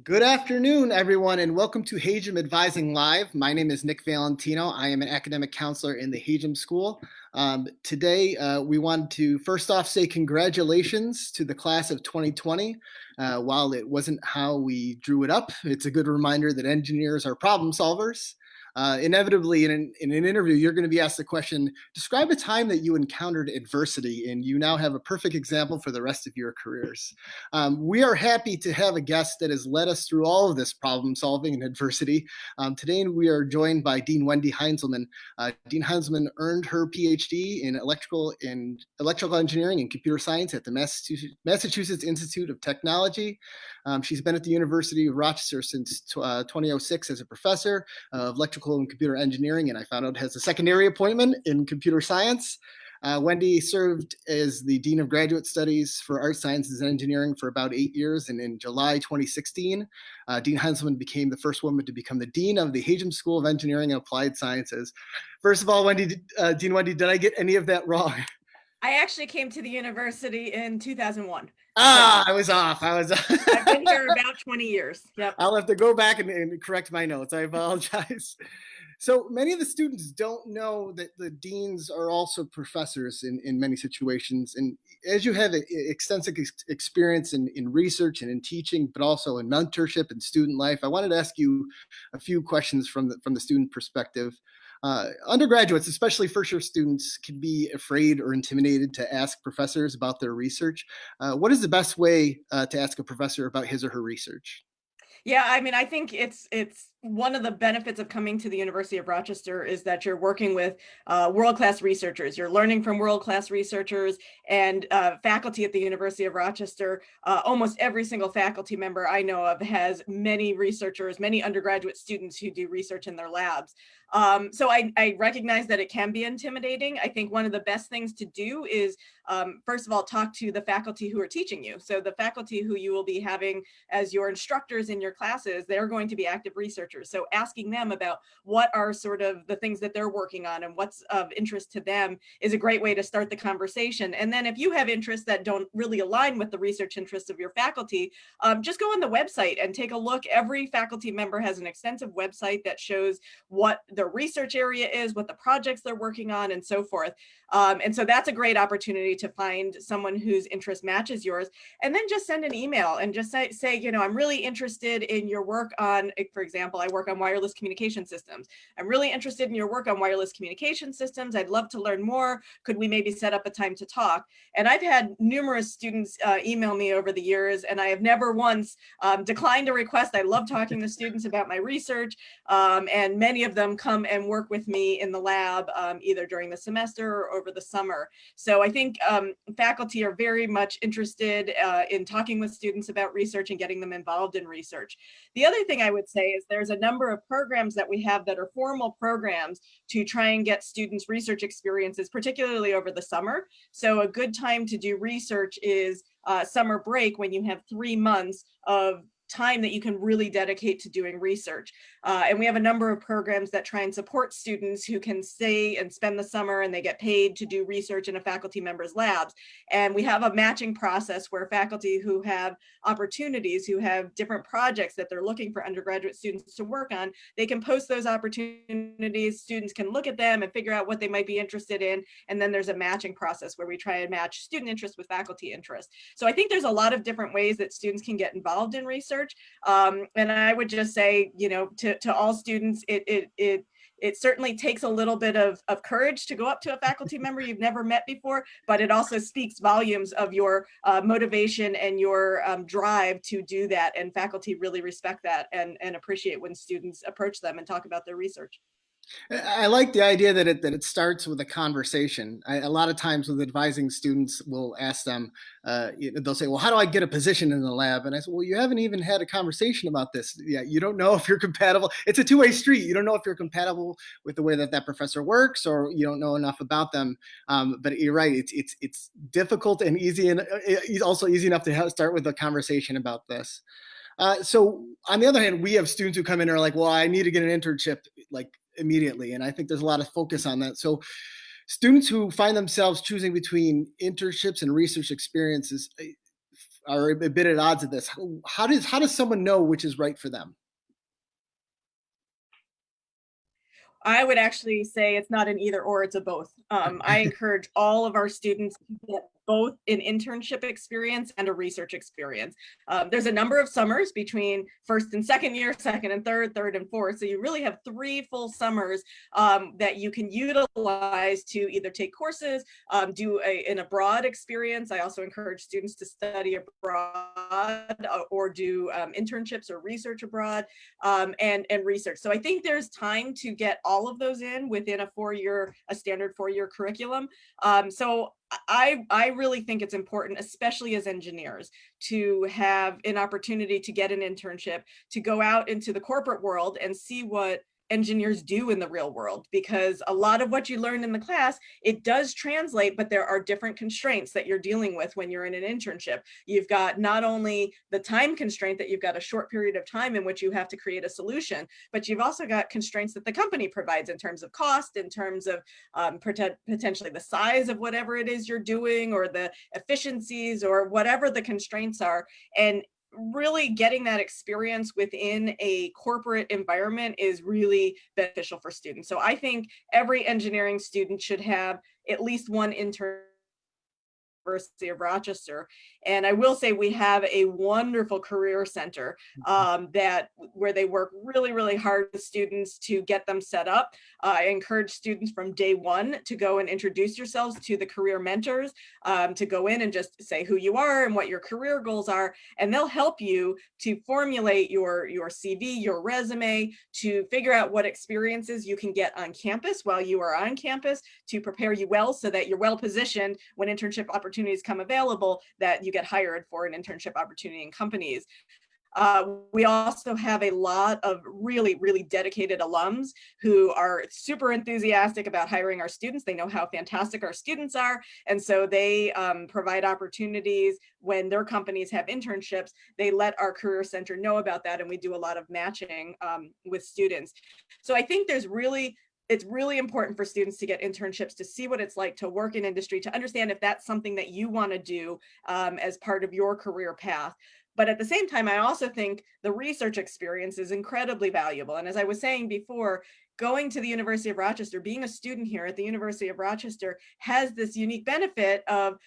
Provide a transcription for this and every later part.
Good afternoon, everyone, and welcome to Hajim Advising Live. My name is Nick Valentino. I am an academic counselor in the Hajim School. Today, we want to first off say congratulations to the class of 2020. While it wasn't how we drew it up, it's a good reminder that engineers are problem solvers. Inevitably, in an interview, you're going to be asked the question, describe a time that you encountered adversity, and you now have a perfect example for the rest of your careers. We are happy to have a guest that has led us through all of this problem solving and adversity. Today, we are joined by Dean Wendi Heinzelman. Dean Heinzelman earned her PhD in electrical engineering and computer science at the Massachusetts Institute of Technology. She's been at the University of Rochester since 2006 as a professor of electrical and computer engineering, and I found out has a secondary appointment in computer science. Wendi served as the Dean of Graduate Studies for Art Sciences and Engineering for about 8 years, and in July 2016, Dean Heinzelman became the first woman to become the Dean of the Hajim School of Engineering and Applied Sciences. First of all, Dean Wendi, did I get any of that wrong? I actually came to the university in 2001. I was off. I've been here about 20 years. Yep. I'll have to go back and correct my notes. I apologize. So many of the students don't know that the deans are also professors in many situations. And as you have extensive experience in research and in teaching, but also in mentorship and student life, I wanted to ask you a few questions from the student perspective. Undergraduates, especially first-year students, can be afraid or intimidated to ask professors about their research. What is the best way to ask a professor about his or her research? Yeah, I mean, I think it's one of the benefits of coming to the University of Rochester is that you're working with world-class researchers. You're learning from world-class researchers and faculty at the University of Rochester. Almost every single faculty member I know of has many researchers, many undergraduate students who do research in their labs. So I recognize that it can be intimidating. I think one of the best things to do is, first of all, talk to the faculty who are teaching you. So the faculty who you will be having as your instructors in your classes, they're going to be active researchers. So asking them about what are sort of the things that they're working on and what's of interest to them is a great way to start the conversation. And then if you have interests that don't really align with the research interests of your faculty, just go on the website and take a look. Every faculty member has an extensive website that shows what their research area is, what the projects they're working on, and so forth. And so that's a great opportunity to find someone whose interest matches yours. And then just send an email and just say, you know, I'm really interested in your work on, for example, I work on wireless communication systems. I'm really interested in your work on wireless communication systems. I'd love to learn more. Could we maybe set up a time to talk? And I've had numerous students email me over the years, and I have never once declined a request. I love talking to students about my research, and many of them come and work with me in the lab, either during the semester or over the summer. So I think faculty are very much interested in talking with students about research and getting them involved in research. The other thing I would say is there's a number of programs that we have that are formal programs to try and get students research experiences, particularly over the summer. So a good time to do research is summer break, when you have 3 months of time that you can really dedicate to doing research. And we have a number of programs that try and support students who can stay and spend the summer, and they get paid to do research in a faculty member's labs. And we have a matching process where faculty who have opportunities, who have different projects that they're looking for undergraduate students to work on, they can post those opportunities. Students can look at them and figure out what they might be interested in. And then there's a matching process where we try and match student interest with faculty interest. So I think there's a lot of different ways that students can get involved in research. And I would just say, you know, to all students, it certainly takes a little bit of courage to go up to a faculty member you've never met before, but it also speaks volumes of your motivation and your drive to do that. And faculty really respect that and appreciate when students approach them and talk about their research. I like the idea that it starts with a conversation. A lot of times with advising students, we'll ask them, they'll say, well, how do I get a position in the lab? And I said, well, you haven't even had a conversation about this. Yeah, you don't know if you're compatible. It's a two-way street. You don't know if you're compatible with the way that professor works, or you don't know enough about them. But you're right. It's difficult and easy, and also easy enough to start with a conversation about this. So on the other hand, we have students who come in and are like, well, I need to get an internship like immediately. And I think there's a lot of focus on that. So students who find themselves choosing between internships and research experiences, are a bit at odds with this. How does someone know which is right for them? I would actually say it's not an either or, it's a both. I encourage all of our students to get both an internship experience and a research experience. There's a number of summers between first and second year, second and third and fourth. So you really have 3 full summers that you can utilize to either take courses, do an abroad experience. I also encourage students to study abroad or do internships or research abroad, and research. So I think there's time to get all of those in within a standard 4-year curriculum. So I really think it's important, especially as engineers, to have an opportunity to get an internship, to go out into the corporate world and see what engineers do in the real world, because a lot of what you learn in the class, it does translate, but there are different constraints that you're dealing with when you're in an internship. You've got not only the time constraint that you've got a short period of time in which you have to create a solution, but you've also got constraints that the company provides in terms of cost, in terms of potentially the size of whatever it is you're doing, or the efficiencies, or whatever the constraints are. And really getting that experience within a corporate environment is really beneficial for students. So I think every engineering student should have at least one intern University of Rochester. And I will say we have a wonderful career center where they work really, really hard with students to get them set up. I encourage students from day one to go and introduce yourselves to the career mentors, to go in and just say who you are and what your career goals are. And they'll help you to formulate your CV, your resume, to figure out what experiences you can get on campus while you are on campus, to prepare you well so that you're well positioned when internship opportunities come available, that you get hired for an internship opportunity in companies. We also have a lot of really, really dedicated alums who are super enthusiastic about hiring our students. They know how fantastic our students are. And so they provide opportunities when their companies have internships. They let our Career Center know about that. And we do a lot of matching with students. So I think it's really important for students to get internships, to see what it's like to work in industry, to understand if that's something that you want to do as part of your career path. But at the same time, I also think the research experience is incredibly valuable. And as I was saying before, going to the University of Rochester, being a student here at the University of Rochester, has this unique benefit of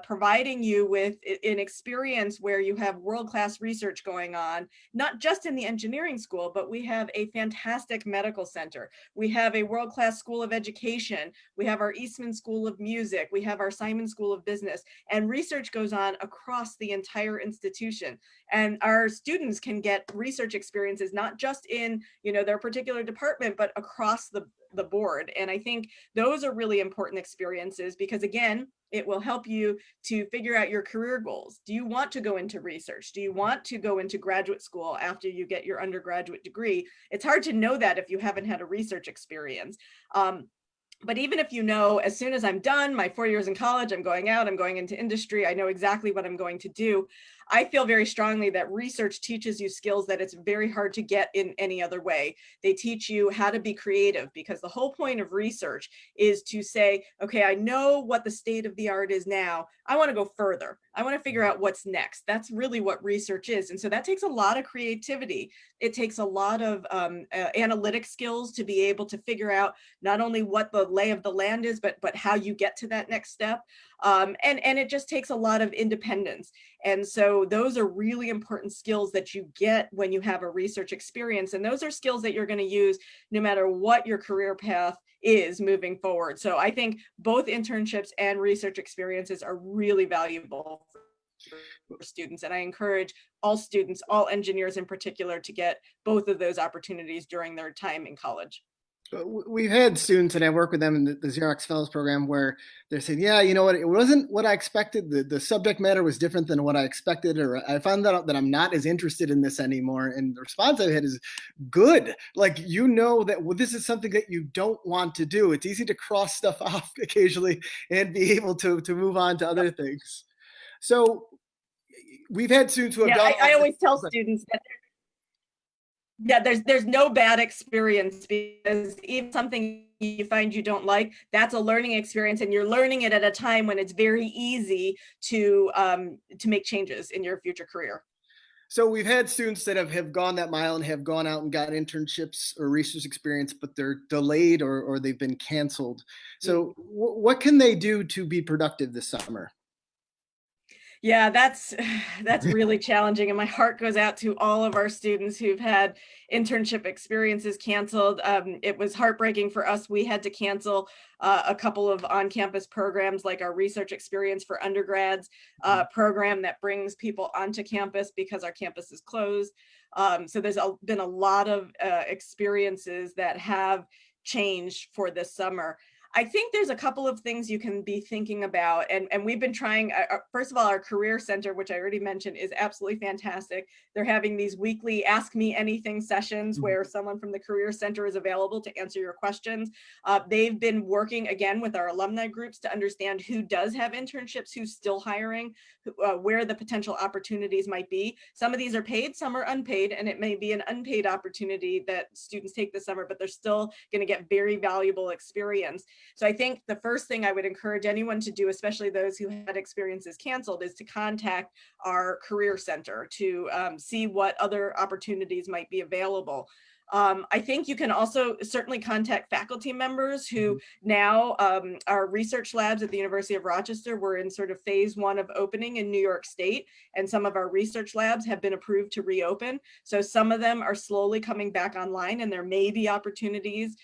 providing you with an experience where you have world-class research going on, not just in the engineering school, but we have a fantastic medical center. We have a world-class school of education. We have our Eastman School of Music. We have our Simon School of Business, and research goes on across the entire institution. And our students can get research experiences, not just in their particular department, but across the board. And I think those are really important experiences, because again, it will help you to figure out your career goals. Do you want to go into research? Do you want to go into graduate school after you get your undergraduate degree? It's hard to know that if you haven't had a research experience. But even if as soon as I'm done my 4 years in college, I'm going out, I'm going into industry, I know exactly what I'm going to do, I feel very strongly that research teaches you skills that it's very hard to get in any other way. They teach you how to be creative, because the whole point of research is to say, okay, I know what the state of the art is now. I want to go further. I want to figure out what's next. That's really what research is. And so that takes a lot of creativity. It takes a lot of analytic skills to be able to figure out not only what the lay of the land is, but how you get to that next step. And it just takes a lot of independence. And so those are really important skills that you get when you have a research experience. And those are skills that you're going to use no matter what your career path is moving forward. So I think both internships and research experiences are really valuable for students. And I encourage all students, all engineers in particular, to get both of those opportunities during their time in college. We've had students, and I work with them in the Xerox Fellows program, where they're saying, yeah, you know what, it wasn't what I expected. The subject matter was different than what I expected, or I found out that I'm not as interested in this anymore. And the response I've had is, good. Like, that this is something that you don't want to do. It's easy to cross stuff off occasionally and be able to move on to other things. So we've had students who have done. I always tell students that Yeah, there's no bad experience, because even something you find you don't like, that's a learning experience, and you're learning it at a time when it's very easy to make changes in your future career. So we've had students that have gone that mile and have gone out and got internships or research experience, but they're delayed or they've been canceled. So what can they do to be productive this summer? Yeah, that's really challenging, and my heart goes out to all of our students who've had internship experiences canceled. It was heartbreaking for us. We had to cancel a couple of on-campus programs, like our research experience for undergrads program that brings people onto campus because our campus is closed. So there's been a lot of experiences that have changed for this summer. I think there's a couple of things you can be thinking about, and we've been trying. First of all, our career center, which I already mentioned, is absolutely fantastic. They're having these weekly Ask Me Anything sessions Mhm. where someone from the career center is available to answer your questions. They've been working again with our alumni groups to understand who does have internships, who's still hiring, where the potential opportunities might be. Some of these are paid, some are unpaid, and it may be an unpaid opportunity that students take this summer, but they're still going to get very valuable experience. So I think the first thing I would encourage anyone to do, especially those who had experiences canceled, is to contact our career center to see what other opportunities might be available. I think you can also certainly contact faculty members who now our research labs at the University of Rochester were in sort of phase one of opening in New York State, and some of our research labs have been approved to reopen. So some of them are slowly coming back online, and there may be opportunities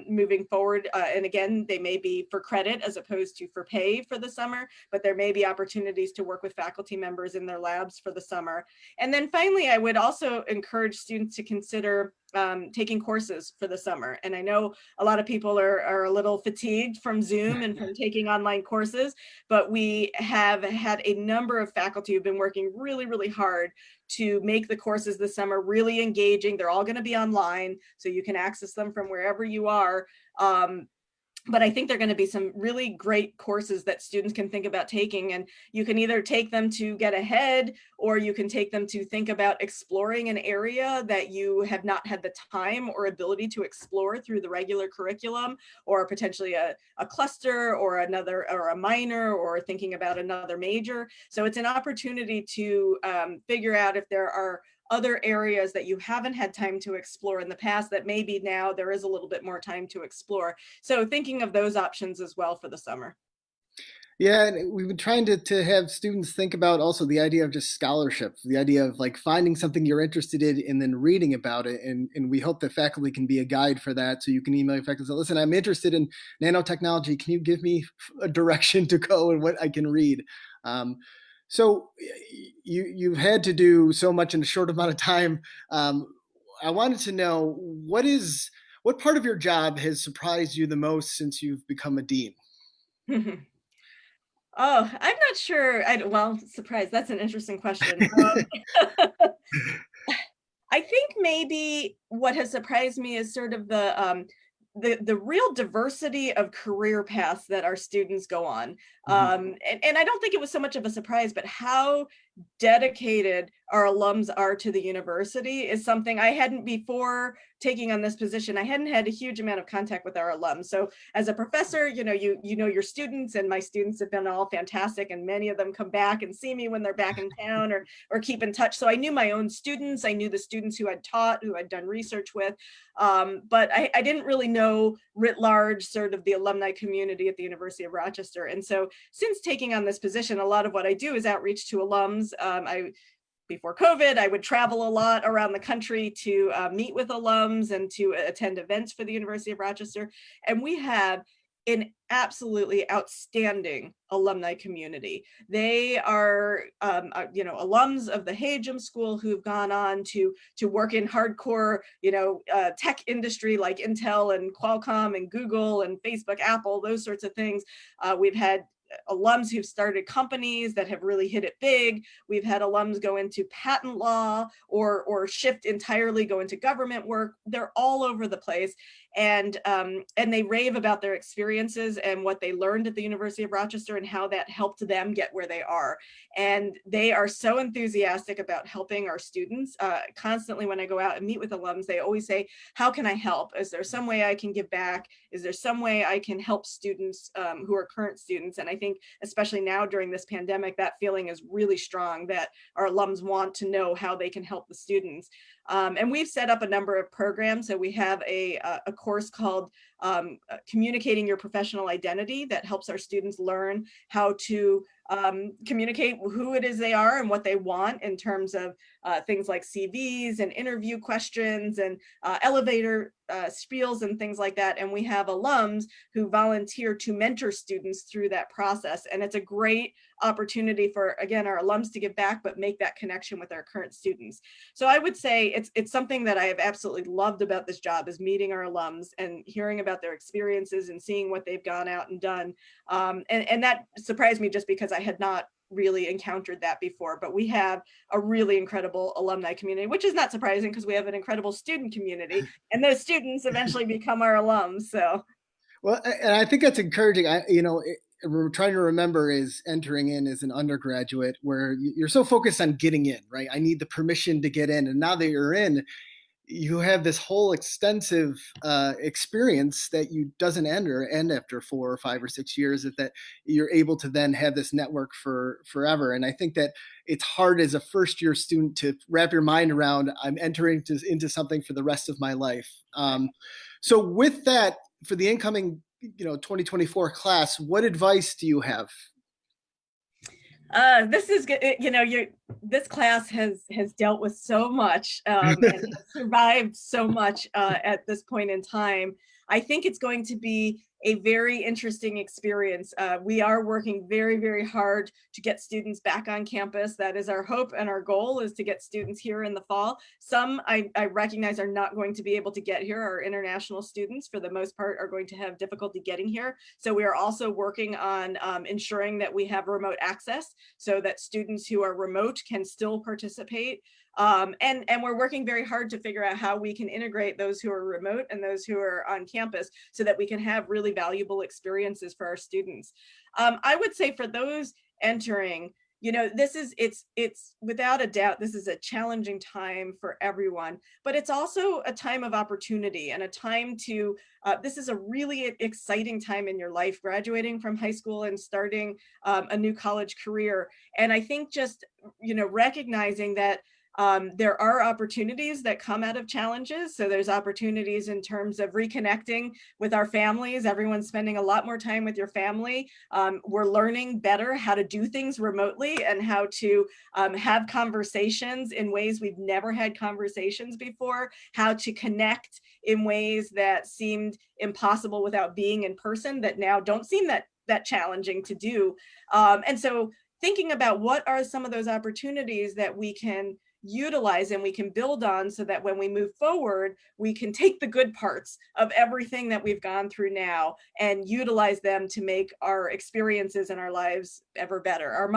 moving forward. And again, they may be for credit as opposed to for pay for the summer, but there may be opportunities to work with faculty members in their labs for the summer. And then finally, I would also encourage students to consider taking courses for the summer. And I know a lot of people are a little fatigued from Zoom and from taking online courses, but we have had a number of faculty who've been working really, really hard to make the courses this summer really engaging. They're all going to be online, so you can access them from wherever you are. But I think they're going to be some really great courses that students can think about taking. And you can either take them to get ahead, or you can take them to think about exploring an area that you have not had the time or ability to explore through the regular curriculum, or potentially a cluster or another, or a minor, or thinking about another major. So it's an opportunity to figure out if there are other areas that you haven't had time to explore in the past that maybe now there is a little bit more time to explore. So thinking of those options as well for the summer. Yeah, and we've been trying to have students think about also the idea of just scholarship, the idea of like finding something you're interested in and then reading about it. And we hope that faculty can be a guide for that. So you can email your faculty and say, listen, I'm interested in nanotechnology. Can you give me a direction to go and what I can read? Um, so you've had to do so much in a short amount of time. I wanted to know what part of your job has surprised you the most since you've become a dean? Oh, I'm not sure. Well, surprise. That's an interesting question. I think maybe what has surprised me is sort of the real diversity of career paths that our students go on. Mhm. And I don't think it was so much of a surprise, but how dedicated our alums are to the university is something I hadn't, before taking on this position, I hadn't had a huge amount of contact with our alums. So as a professor, you know your students, and my students have been all fantastic, and many of them come back and see me when they're back in town, or keep in touch. So I knew my own students, I knew the students who I'd taught, who I'd done research with, but I didn't really know writ large sort of the alumni community at the University of Rochester. And so since taking on this position, a lot of what I do is outreach to alums. Before COVID, I would travel a lot around the country to meet with alums and to attend events for the University of Rochester. And we have an absolutely outstanding alumni community. They are, alums of the Hajim School who've gone on to work in hardcore, tech industry like Intel and Qualcomm and Google and Facebook, Apple, those sorts of things. We've had alums who've started companies that have really hit it big. We've had alums go into patent law or shift entirely, go into government work. They're all over the place. And they rave about their experiences and what they learned at the University of Rochester and how that helped them get where they are. And they are so enthusiastic about helping our students. Constantly when I go out and meet with alums, they always say, how can I help? Is there some way I can give back? Is there some way I can help students who are current students? And I think especially now during this pandemic, that feeling is really strong, that our alums want to know how they can help the students. And we've set up a number of programs. So we have a course called Communicating Your Professional Identity that helps our students learn how to communicate who it is they are and what they want in terms of things like CVs and interview questions and elevator spiels and things like that. And we have alums who volunteer to mentor students through that process. And it's a great opportunity for, again, our alums to give back, but make that connection with our current students. So I would say it's something that I have absolutely loved about this job, is meeting our alums and hearing about their experiences and seeing what they've gone out and done. And that surprised me just because I had not really encountered that before, but we have a really incredible alumni community, which is not surprising because we have an incredible student community, and those students eventually become our alums. So, well, and I think that's encouraging. We're trying to remember is entering in as an undergraduate where you're so focused on getting in, right? I need the permission to get in. And now that you're in, you have this whole extensive experience that you doesn't end after 4 or 5 or 6 years, that you're able to then have this network for forever. And I think that it's hard as a first year student to wrap your mind around, I'm entering into something for the rest of my life. So with that, for the incoming 2024 class, what advice do you have? This is good. This class has dealt with so much and has survived so much at this point in time. I think it's going to be a very interesting experience. We are working very, very hard to get students back on campus. That is our hope, and our goal is to get students here in the fall. Some I recognize are not going to be able to get here. Our international students, for the most part, are going to have difficulty getting here. So we are also working on ensuring that we have remote access so that students who are remote can still participate. And we're working very hard to figure out how we can integrate those who are remote and those who are on campus so that we can have really valuable experiences for our students. I would say for those entering, it's without a doubt, this is a challenging time for everyone, but it's also a time of opportunity and a time to, this is a really exciting time in your life, graduating from high school and starting a new college career. And I think just, recognizing that there are opportunities that come out of challenges. So there's opportunities in terms of reconnecting with our families. Everyone's spending a lot more time with your family. We're learning better how to do things remotely and how to have conversations in ways we've never had conversations before, how to connect in ways that seemed impossible without being in person, that now don't seem that challenging to do. And so thinking about what are some of those opportunities that we can utilize and we can build on so that when we move forward, we can take the good parts of everything that we've gone through now and utilize them to make our experiences and our lives ever better. Our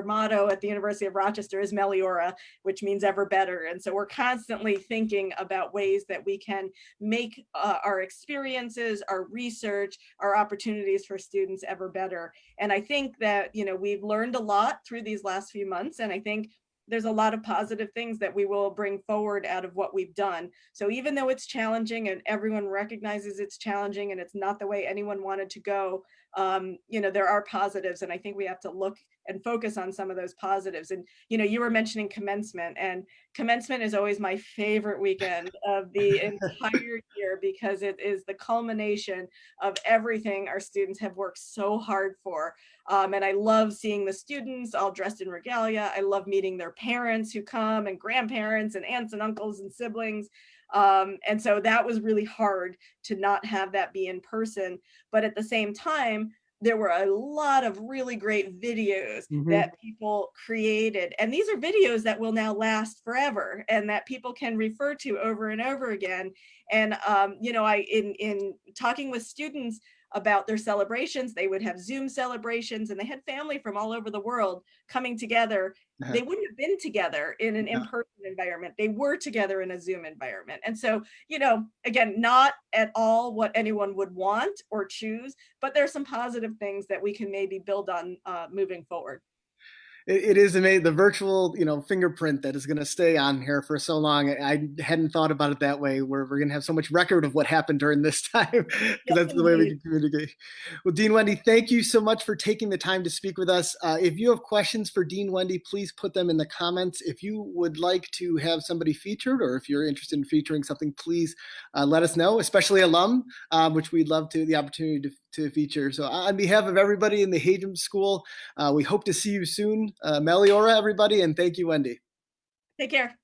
motto at the University of Rochester is Meliora, which means ever better. And so we're constantly thinking about ways that we can make our experiences, our research, our opportunities for students ever better. And I think that, we've learned a lot through these last few months. And I think there's a lot of positive things that we will bring forward out of what we've done. So even though it's challenging and everyone recognizes it's challenging and it's not the way anyone wanted to go, there are positives. And I think we have to look and focus on some of those positives. And, you were mentioning commencement, and commencement is always my favorite weekend of the entire year because it is the culmination of everything our students have worked so hard for. And I love seeing the students all dressed in regalia. I love meeting their parents who come, and grandparents and aunts and uncles and siblings. And so that was really hard to not have that be in person. But at the same time, there were a lot of really great videos that people created. And these are videos that will now last forever and that people can refer to over and over again. And, in talking with students, about their celebrations. They would have Zoom celebrations, and they had family from all over the world coming together. Uh-huh. They wouldn't have been together in an Yeah. in-person environment. They were together in a Zoom environment. And so, again, not at all what anyone would want or choose, but there's some positive things that we can maybe build on moving forward. It is amazing, the virtual, fingerprint that is going to stay on here for so long. I hadn't thought about it that way, where we're going to have so much record of what happened during this time, because Yes, that's the way we indeed. can communicate. Well, Dean Wendi, thank you so much for taking the time to speak with us. If you have questions for Dean Wendi, please put them in the comments. If you would like to have somebody featured, or if you're interested in featuring something, please let us know, especially alum, which we'd love to the opportunity to feature. So on behalf of everybody in the Hajim School, we hope to see you soon. Meliora, everybody, and thank you, Wendi. Take care.